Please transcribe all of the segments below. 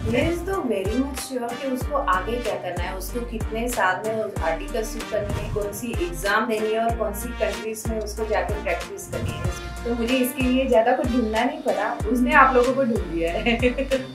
He is तो very much sure कि उसको आगे क्या करना है, उसको कितने साल में आर्टिकल्स करनी है, कौन सी एग्जाम देनी है और कौन सी कंट्रीज में उसको जाकर प्रैक्टिस करनी है. तो मुझे इसके लिए ज्यादा कुछ ढूंढना नहीं पड़ा, उसने आप लोगों को ढूंढ लिया है.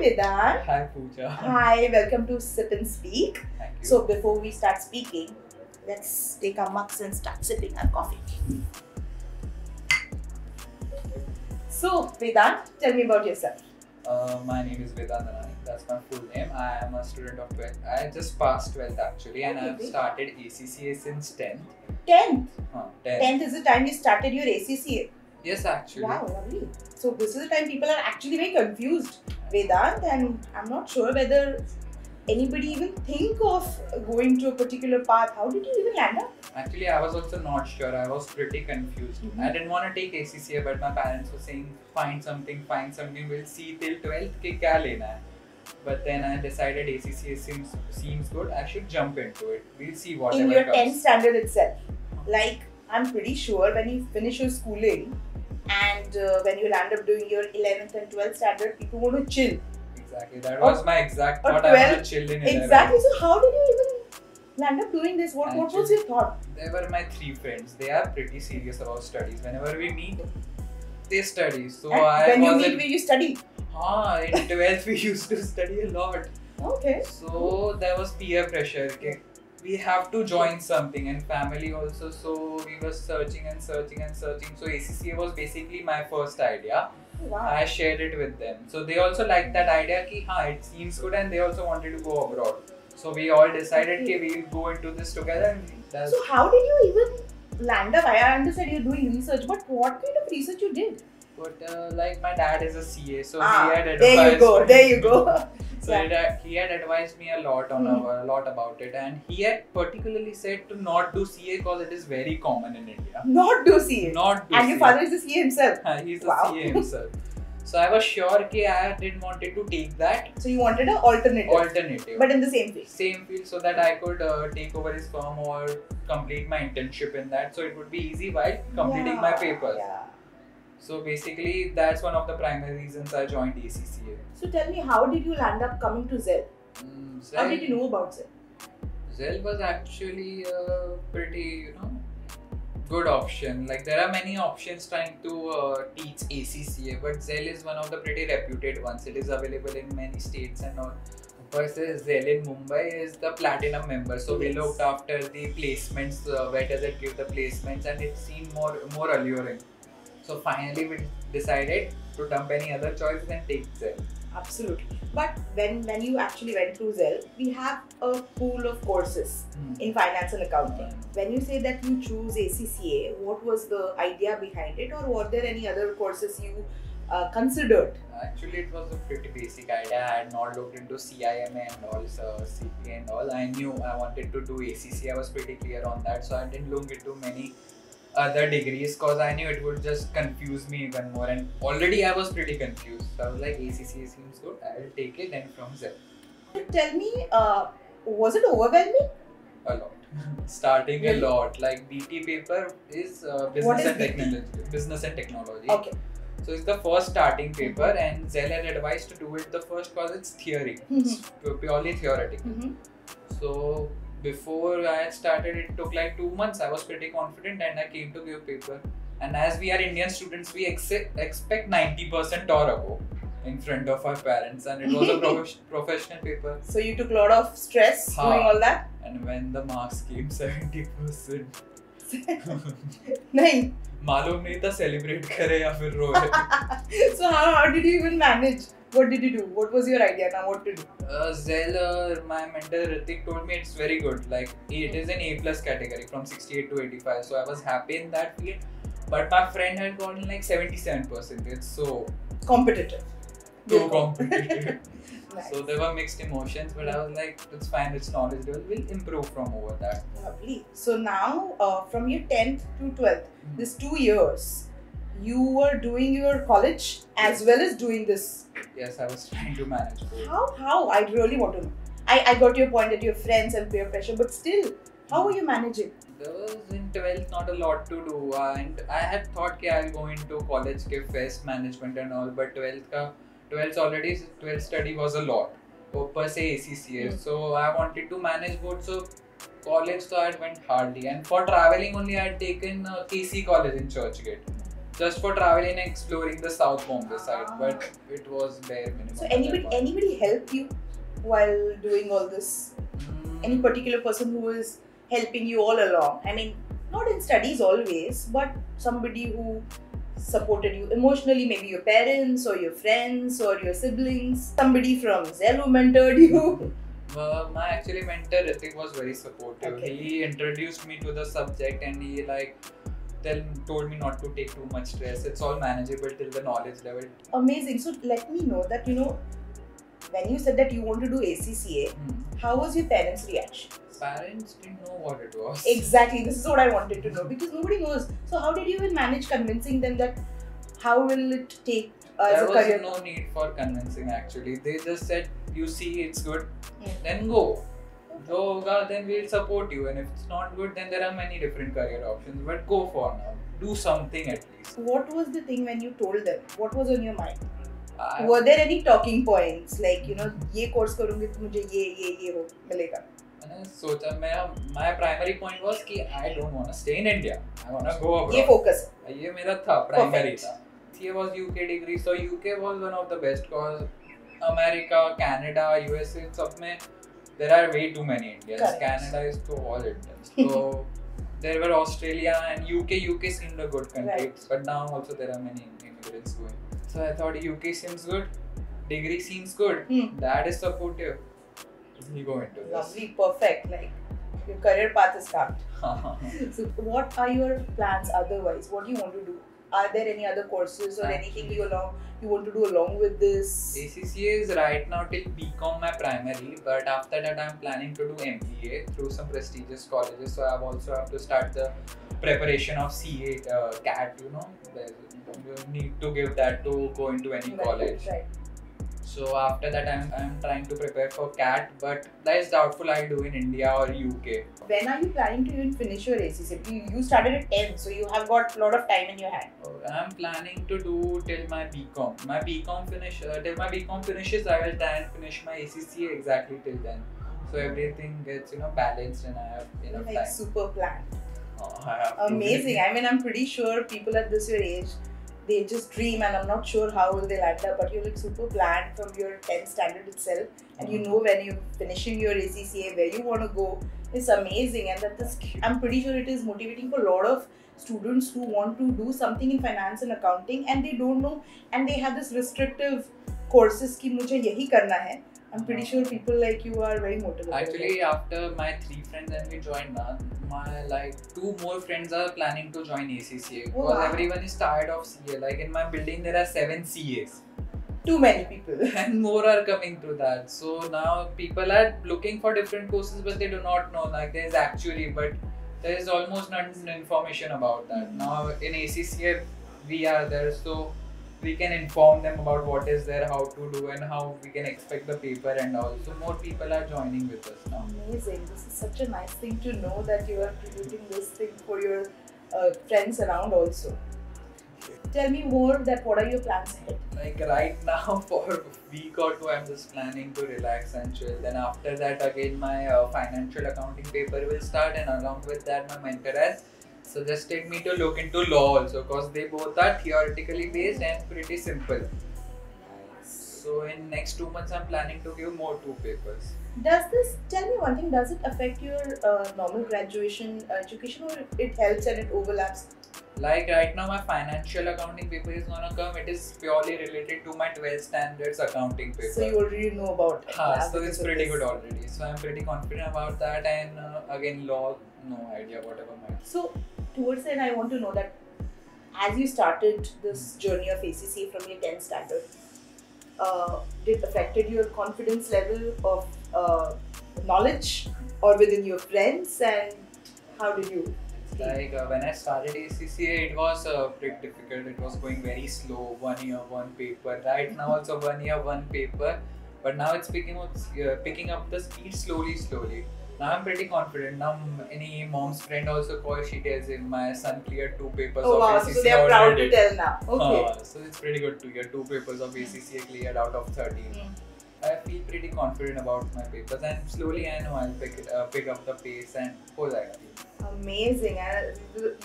Vedant. Hi Pooja. Hi, welcome to Sip and Speak. Thank you. So before we start speaking, let's take our mugs and start sipping our coffee. So Vedant, tell me about yourself. My name is Vedant Dhanani. That's my full name. I am a student of 12th. I just passed 12th actually, and Okay, I've great. started ACCA since 10th. 10th. 10th. 10th is the time you started your ACCA. Yes, actually. Wow, lovely. So this is the time people are actually very confused, Vedant, and I'm not sure whether anybody even think of going to a particular path. How did you even land up? Actually, I was also not sure. I was pretty confused. I didn't want to take ACCA, but my parents were saying, find something. We'll see till 12th कि क्या लेना है. But then I decided ACCA seems good. I should jump into it. We'll see whatever In your comes. 10th standard itself. Like, I'm pretty sure when you finish your schooling and when you land up doing your 11th and 12th standard, people want to chill. Exactly. That was my exact or thought. I want 12th. to chill in 11th. Exactly. So how did you even land up doing this? What was Actually, your thought? They were my 3 friends. They are pretty serious about studies. Whenever we meet, they study. So And when you meet, will you study? in 12th we used to study a lot. Okay. So there was peer pressure. Okay? We have to join something, and family also. So we were searching. So ACCA was basically my first idea. Wow. I shared it with them. So they also liked that idea ki it seems good, and they also wanted to go abroad. So we all decided Okay. we'll go into this together. And So how did you even land up? I understand you're doing research, but what kind of research you did? But like my dad is a CA, so Ah, he had advised. there you go. me- There you go. So he had advised me a lot on a lot about it, and he had particularly said to not do CA because it is very common in India. Not do CA. Not do And your CA. father is the CA himself. He's Wow. a CA himself. So I was sure that I didn't wanted to take that So you wanted an alternative. alternative. But in the same field. Same field, so that I could take over his firm or complete my internship in that, so it would be easy while completing my papers. Yeah. So basically, that's one of the primary reasons I joined ACCA. So tell me, how did you land up coming to Zell? How did you know about Zell? Zell was actually a pretty, good option. Like there are many options trying to teach ACCA, but Zell is one of the pretty reputed ones. It is available in many states and all. Versus Zell in Mumbai is the platinum member, so we Yes. looked after the placements. Where does it give the placements, and it seemed more alluring. So finally, we decided to dump any other choice and take Zell. Absolutely. But when you actually went through Zell, we have a pool of courses in finance and accounting. When you say that you choose ACCA, what was the idea behind it, or were there any other courses you considered? Actually, it was a pretty basic idea. I had not looked into CIMA and all, CPA and all. I knew I wanted to do ACCA. I was pretty clear on that, so I didn't look into many other degrees because I knew it would just confuse me even more, and already I was pretty confused. So I was like, ACCA seems good, I'll take it, and from Zell. Tell me, was it overwhelming? A lot. Starting Really? a lot. Like BT paper is What business is and BT? technology. Business and technology. Okay. So it's the first starting paper, and Zell had advised to do it the first because it's theory. It's purely theoretical. So before I had started, it took like 2 months. I was pretty confident, and I came to give paper. And as we are Indian students, we expect 90% or in front of our parents, and it was a professional paper. So you took a lot of stress doing all that? And when the marks came 70%, नहीं. मालूम नहीं था celebrate करे या फिर रोए. So how did you even manage? What did you do? What was your idea now? What to do? Zell, my mentor Ritik told me it's very good. Like it is an A+ category from 68 to 85. So I was happy in that field. But my friend had gotten like 77%. It's so Competitive. too competitive. Nice. So there were mixed emotions, but I was like, it's fine, it's knowledge level. We'll improve from over that. Lovely. So now, from your 10th to 12th, this 2 years, you were doing your college as well as doing this. Yes, I was trying to manage both. How? I really want to know. I got your point that you have friends and peer pressure, but still, how were you managing? There was in 12th not a lot to do, and I had thought that I'll go into college ke fest management and all, but 12th study was a lot. Per se ACCA, so I wanted to manage both. So college, so I went hardly, and for traveling only I had taken KC College in Churchgate, just for traveling and exploring the South Bombay side, but it was bare minimum. So anybody helped you while doing all this? Any particular person who was helping you all along? I mean, not in studies always, but somebody who supported you emotionally, maybe your parents or your friends or your siblings, somebody from Zell who mentored you. My actually mentor Ritik was very supportive. Okay. He introduced me to the subject and he told me not to take too much stress. It's all manageable till the knowledge level. Amazing. So let me know that, when you said that you want to do ACCA, how was your parents' reaction? Parents didn't know what it was. Exactly, this is what I wanted to know, because nobody knows. So how did you even manage convincing them that how will it take as a career? There was no need for convincing actually. They just said, you see it's good, then go. Go, then we'll support you, and if it's not good, then there are many different career options, but go for now. Do something at least. What was the thing when you told them? What was on your mind? Were there any talking points like, ये course करूँगी तो मुझे ये हो मिलेगा? मैंने सोचा my primary point was कि I don't want to stay in India. I want to go abroad. ये focus है. ये मेरा था primary था. ये was UK degree, so UK was one of the best cause America, Canada, USA, सब में there are way too many Indians. Correct. Canada is to all Indians. So there were Australia and UK. UK seemed a good country, Right. but now also there are many immigrants going. So I thought UK seems good, degree seems good, dad is supportive. You go into this. Lovely, perfect. Like your career path is carved. So what are your plans otherwise? What do you want to do? Are there any other courses or anything you want to do along with this? ACCA is right now till BCom my primary, but after that I'm planning to do MBA through some prestigious colleges. So I also have to start the preparation of CA, CAT. You need to give that to go into any college. Right. So after that I'm trying to prepare for CAT, but that is doubtful I'll do in India or UK. When are you planning to even finish your ACCA? You started at 10, so you have got a lot of time in your hand. I'm planning to do till my BCom. Till my BCom finishes, I will try and finish my ACCA exactly till then. So everything gets balanced and I have enough time. Super planned. Amazing. I mean, I'm pretty sure people at this your age, they just dream, and I'm not sure how will they land up, but you're super planned from your 10th standard itself, and you know when you're finishing your ACCA where you want to go. It's amazing, and I'm pretty sure it is motivating for a lot of students who want to do something in finance and accounting and they don't know, and they have this restrictive courses ki mujhe yahi karna hai. I'm pretty sure people like you are very motivated. Actually, after my 3 friends and we joined, my 2 more friends are planning to join ACCA because everyone is tired of CA. Like in my building, there are 7 CAs. Too many people. And more are coming to that. So now people are looking for different courses, but they do not know. Like there is actually, but there is almost none information about that. Now in ACCA, we are there, so we can inform them about what is there, how to do, and how we can expect the paper and all. So more people are joining with us now. Amazing. This is such a nice thing to know that you are creating this thing for your friends around also. Tell me more that what are your plans ahead? Like right now for a week or 2 I'm just planning to relax and chill. Then after that again my financial accounting paper will start, and along with that my mentor has suggested me to look into law also because they both are theoretically based and pretty simple. So in next 2 months I'm planning to give more 2 papers. Tell me one thing, does it affect your normal graduation education, or it helps and it overlaps? Like right now my financial accounting paper is gonna come, it is purely related to my 12th standards accounting paper. So you already know about it. So it's pretty good already. So I'm pretty confident about that, and again law, no idea whatever my. So towards the end I want to know that as you started this journey of ACCA from your 10th standard, did it affected your confidence level of knowledge or within your friends, and how did you? Like when I started ACCA, it was pretty difficult. It was going very slow. 1 year, 1 paper. Right now also 1 year, 1 paper. But now it's picking up the speed slowly. Now I'm pretty confident. Now any mom's friend also calls, she tells him my son cleared 2 papers Oh of wow, ACCA so they are proud already. to tell now. Okay. So it's pretty good to get 2 papers of ACCA cleared out of 13. I feel pretty confident about my papers, and slowly I know I'll pick up the pace and हो जाएगा. Amazing.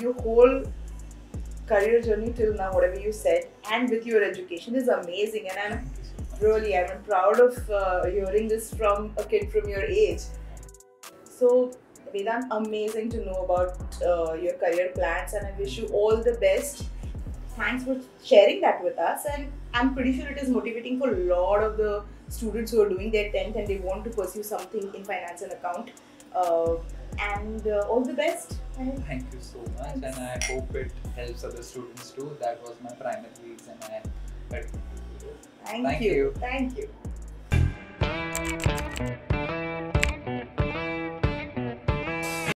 Your whole career journey till now, whatever you said, and with your education is amazing. And I'm proud of hearing this from a kid from your age. So Vedant, amazing to know about your career plans, and I wish you all the best. Thanks for sharing that with us, and I'm pretty sure it is motivating for a lot of the students who are doing their 10th and they want to pursue something in finance and account. All the best. Thank you so much, and I hope it helps other students too. That was my primary reason I continued to do it. Thank you.